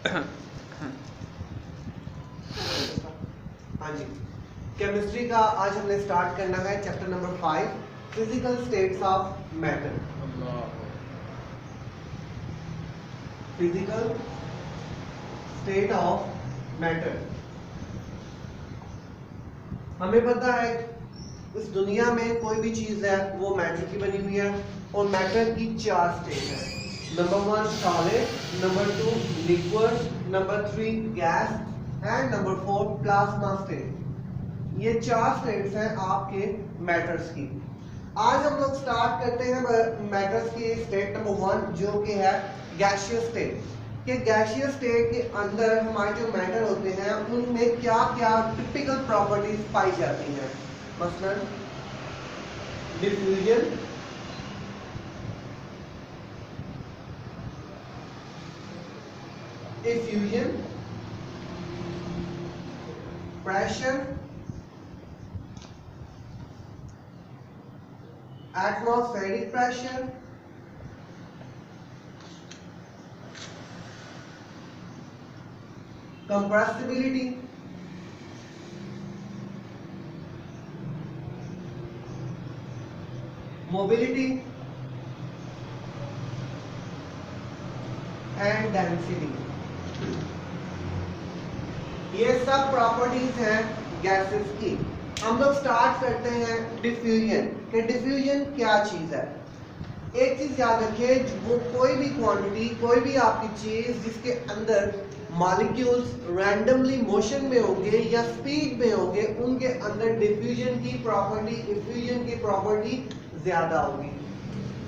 हाँ जी, केमिस्ट्री का आज हमने स्टार्ट करना है chapter number 5 physical states of matter. Physical state of matter. हमें पता है इस दुनिया में कोई भी चीज है वो मैटर की बनी हुई है और मैटर की 4 स्टेट है। Number 1 solid, number 2 liquid, number 3 gas and number 4 plasma state. ये 4 स्टेट्स हैं आपके मैटर्स की। आज हम लोग स्टार्ट करते हैं मैटर्स की स्टेट नंबर 1 जो कि है गैसियस स्टेट। कि गैसियस स्टेट के अंदर हमारे जो मैटर होते हैं उनमें क्या क्या टिपिकल प्रॉपर्टीज पाई जाती हैं। मसलन diffusion, effusion, pressure, atmospheric pressure, compressibility, mobility and density. ये सब प्रॉपर्टीज हैं गैसेस की। हम लोग स्टार्ट करते हैं डिफ्यूजन। कि डिफ्यूजन क्या चीज है। एक चीज याद रखिए, वो कोई भी क्वांटिटी, कोई भी आपकी चीज जिसके अंदर मॉलिक्यूल्स रैंडमली मोशन में होंगे या स्पीड में होंगे, उनके अंदर डिफ्यूजन की प्रॉपर्टी, इफ्यूजन की प्रॉपर्टी ज्यादा होगी।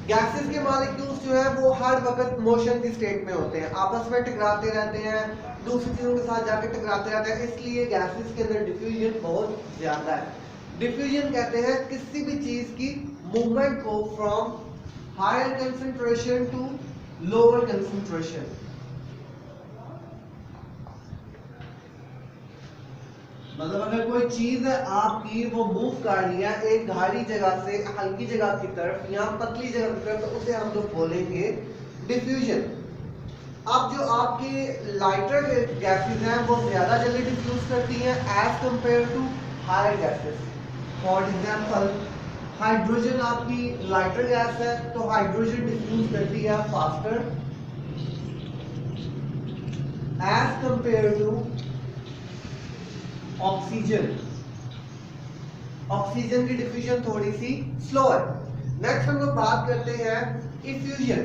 गैसेस के मॉलिक्यूल्स जो है वो हर वक्त मोशन की स्टेट में होते हैं, आपस में टकराते रहते हैं, दूसरी चीजों के साथ जाकर टकराते रहते हैं, इसलिए गैसेस के अंदर डिफ्यूजन बहुत ज्यादा है। डिफ्यूजन कहते हैं किसी भी चीज की मूवमेंट को from higher concentration to lower concentration. मतलब अगर कोई चीज है आपकी वो मूव कर रही है एक भारी जगह से हल्की जगह की तरफ या पतली जगह की तरफ, तो उसे हम लोग बोलेंगे डिफ्यूजन। अब जो आपके लाइटर गैसेस हैं वो ज्यादा जल्दी डिफ्यूज करती हैं as compare to higher gases. For example hydrogen आपकी लाइटर गैस है तो हाइड्रोजन डिफ्यूज करती है faster as compare to oxygen. Oxygen की डिफ्यूजन थोड़ी सी स्लो है। नेक्स्ट हम लोग बात करते हैं इफ्यूजन।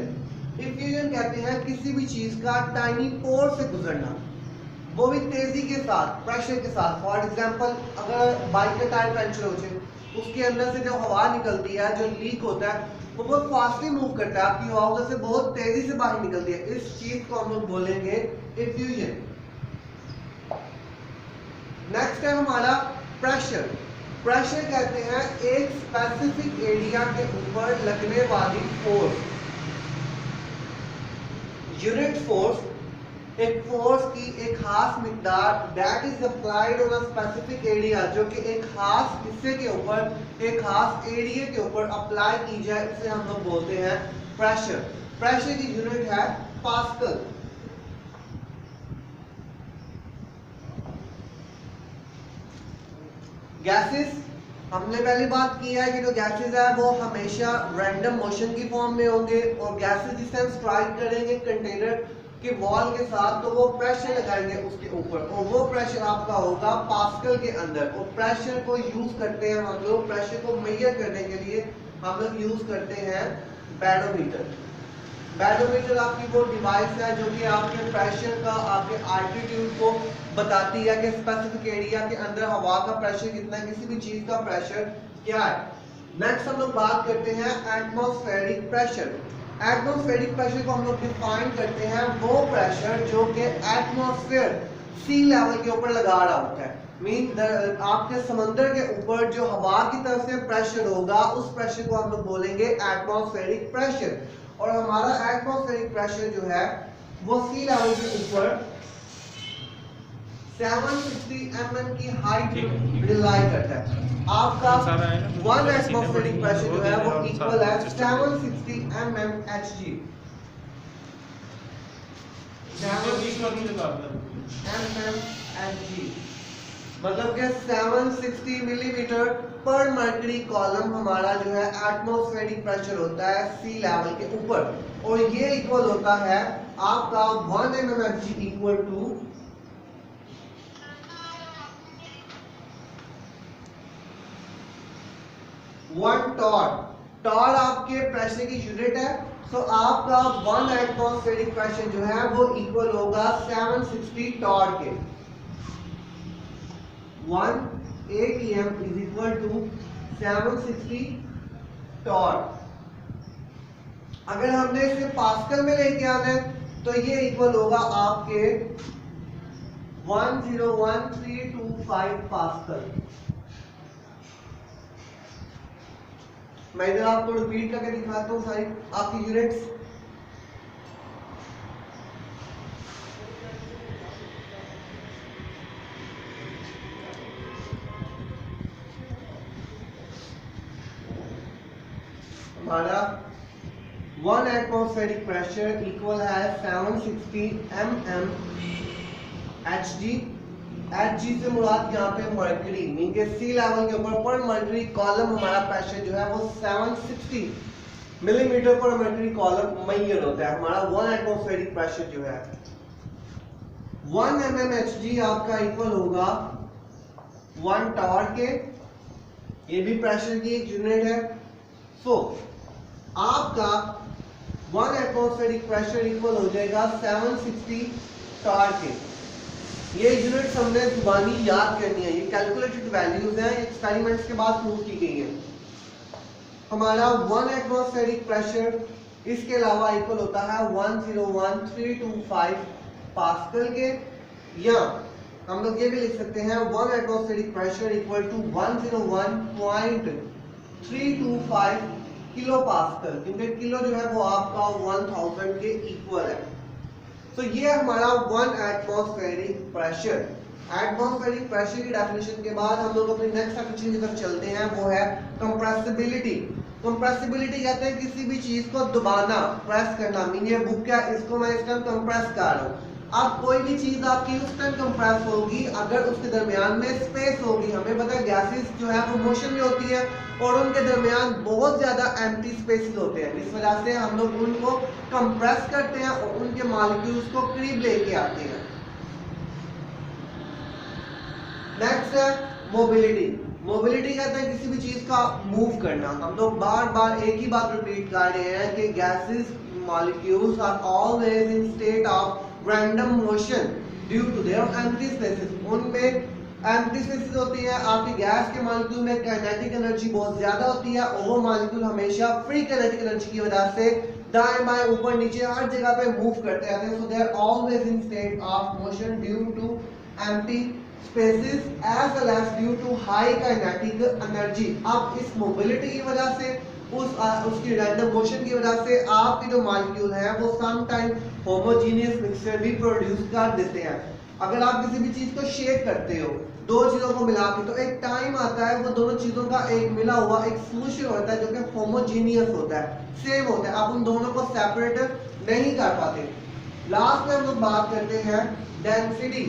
इफ्यूजन कहते हैं किसी भी चीज का टाइनी पोर से गुजरना, वो भी तेजी के साथ, प्रेशर के साथ। फॉर एग्जांपल अगर बाइक का टायर पंचर हो जाए, उसके अंदर से जो हवा निकलती है, जो लीक होता है, वो बहुत फास्टली मूव करता है, आपकी हवा उधर से बहुत तेजी से बाहर निकलती है। इस चीज को हम लोग बोलेंगे इफ्यूजन। नेक्स्ट है हमारा प्रेशर। प्रेशर कहते हैं एक स्पेसिफिक एरिया के ऊपर लगने वाली फोर्स, यूनिट फोर्स, एक फोर्स की एक खास मिकदार that is applied on a specific area, जो कि एक खास हिस्से के ऊपर, एक खास एरिया के ऊपर अप्लाई की जाए, उसे हम लोग बोलते हैं प्रेशर। प्रेशर की यूनिट है पास्कल। गैसेस, हमने पहली बात की है कि जो गैसेस है वो हमेशा रैंडम मोशन की फॉर्म में होंगे और गैसेस जिसे हम स्ट्राइक करेंगे कंटेनर के वॉल के साथ तो वो प्रेशर लगाएंगे उसके ऊपर और वो प्रेशर आपका होगा पास्कल के अंदर। और प्रेशर को यूज करते हैं हम लोग, प्रेशर को मेजर करने के लिए हम लोग यूज करते हैं बैरोमीटर। बैरोमीटर आपकी वो डिवाइस है जो कि आपके प्रेशर का, आपके एल्टीट्यूड को बताती है कि स्पेसिफिक एरिया के अंदर हवा का प्रेशर कितना है, किसी भी चीज का प्रेशर क्या है। नेक्स्ट हम लोग बात करते हैं एटमॉस्फेरिक प्रेशर। एटमॉस्फेरिक प्रेशर को हम लोग डिफाइन करते हैं वो प्रेशर जो कि एटमॉस्फेयर सी लेवल के ऊपर लगा रहा होता है। मीन आपके समंदर के ऊपर जो हवा की तरफ से प्रेशर होगा उस प्रेशर को हम लोग बोलेंगे एटमॉस्फेरिक प्रेशर। और हमारा एटमॉस्फेरिक प्रेशर जो है वो सी लेवल के ऊपर 760 mm की हाइट रिलाई करता है। आपका 1 एटमॉस्फेरिक प्रेशर जो है वो इक्वल है 760 mm Hg। 760 mmHg, मतलब कि 760 मिलीमीटर पर मर्करी कॉलम हमारा जो है एटमॉस्फेरिक प्रेशर होता है सी लेवल के ऊपर, और ये इक्वल होता है आपका 1 mmHg equal to 1 torr. Torr आपके प्रेशर की यूनिट है, तो आपका 1 एटमॉस्फेरिक प्रेशर जो है वो इक्वल होगा 760 टॉर के। 1 atm is equal to 760 torr. अगर हमने इसे पास्कल में लेके आना है तो ये इक्वल होगा आपके 101325 पास्कल। मैं इधर आपको रिपीट करके दिखाता हूँ सारी आपकी यूनिट्स। हमारा 1 एटमॉस्फेरिक प्रेशर इक्वल है 760 mmHg। Hg से मुराद यहाँ पे मर्करी, मीन के सी लेवल के ऊपर पर मर्करी कॉलम हमारा प्रेशर जो है वो 760 मिलीमीटर पर मर्करी कॉलम मैयर होता है। हमारा 1 एटमॉस्फेरिक प्रेशर जो है 1 mmHg आपका इक्वल होगा 1 टॉर के। ये भी प्रेशर की एक यूनिट है। सो आपका 1 एटमॉस्फेरिक प्रेशर इक्वल हो जाएगा 760 टॉर के। ये यूनिट्स हमने जुबानी याद करनी है, ये कैलकुलेटेड वैल्यूज हैं, एक्सपेरिमेंट्स के बाद प्रूव की गई हैं। हमारा 1 एटमॉस्फेरिक प्रेशर इसके अलावा इक्वल होता है 101325 पास्कल के, या हम लोग ये भी लिख सकते हैं 1 atmospheric pressure equal to 101.325 kilo pascal, क्योंकि किलो जो है वो आपका 1000 के इक्वल है। तो ये हमारा 1 एटमॉस्फेरिक प्रेशर। एटमॉस्फेरिक प्रेशर की डेफिनेशन के बाद हम लोग अपनी नेक्स्ट डेफिनेशन की तरफ चलते हैं, वो है कंप्रेसिबिलिटी। कंप्रेसिबिलिटी कहते हैं किसी भी चीज को दबाना, प्रेस करना। मीन ये बुक क्या, इसको मैं इस टाइम कंप्रेस कर रहा हूँ। अब कोई भी चीज आपकी उस टाइम कंप्रेस होगी अगर उसके दरमियान में स्पेस होगी। हमें पता है गैसेस जो है वो मोशन में होती है और उनके दरमियान बहुत ज्यादा एम्प्टी स्पेसेस होते हैं, इस वजह से हम लोग उनको कंप्रेस करते हैं और उनके मॉलिक्यूल्स को करीब लेके आते हैं। नेक्स्ट है मोबिलिटी। मोबिलिटी कहते हैं किसी भी चीज का मूव करना। हम लोग बार बार एक ही बात रिपीट कर रहे हैं कि gases molecules are always in state of random motion due to their empty spaces. उनमें एम्प्टी स्पेसेस होती है। आपकी गैस के मॉलिक्यूल में काइनेटिक एनर्जी बहुत ज्यादा होती है और वो मॉलिक्यूल हमेशा फ्री काइनेटिक एनर्जी की वजह से दाएं बाएं ऊपर नीचे हर जगह पे मूव करते रहते हैं। So they are always in state of motion due to empty spaces as well as due to high kinetic energy. अब इस मोबिलिटी की वजह से उसकी रैंडम मोशन की वजह से आपके जो मॉलिक्यूल हैं वो सम टाइम होमोजीनियस मिक्सचर भी प्रोड्यूस कर देते हैं। अगर आप किसी भी चीज को शेक करते हो दो चीजों को मिला के, तो एक टाइम आता है वो दोनों चीजों का एक मिला हुआ एक सोल्यूशन होता है जो कि होमोजीनियस होता है, सेम होता है। आप उन दोनों को सेपरेट नहीं कर पाते। लास्ट में हम लोग बात करते हैं डेंसिटी।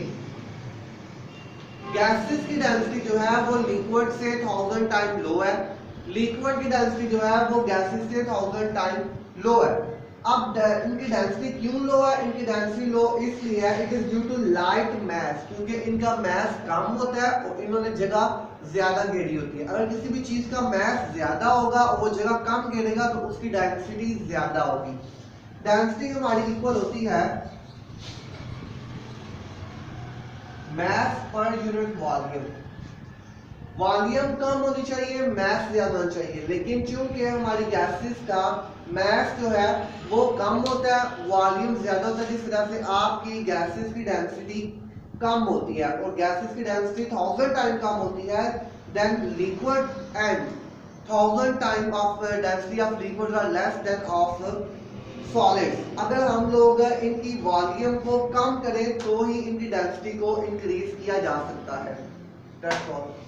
गैसेस की डेंसिटी जो है वो लिक्विड से 1000 टाइम लो है। लिक्विड की डेंसिटी जो है वो गैसेस से 1000 टाइम लो है। अब इनकी डेंसिटी क्यों लो है? इनकी डेंसिटी लो इसलिए है, it is due to light mass, क्योंकि इनका मैस कम होता है और इन्होंने जगह ज्यादा घेरी होती है। अगर किसी भी चीज का मैस ज्यादा होगा और वो जगह कम घेरेगा तो उसकी डेंसिटी ज्यादा होगी। डेंसिटी हमारी इक्वल होती है mess per unit volume. Volume कम होनी चाहिए, मैस ज्यादा होना चाहिए, लेकिन चूंकि हमारी गैसेस का मैस जो है वो कम होता है, वॉल्यूम ज्यादा होता है, जिस वजह से आपकी गैसेस की डेंसिटी कम होती है। और गैसेस की डेंसिटी 1000 टाइम कम होती है then liquid, and 1000 time of density of liquid are less than of solids. अगर हम लोग इनकी वॉल्यूम को कम करें तो ही इनकी डेंसिटी को इंक्रीज किया जा सकता है। That's all.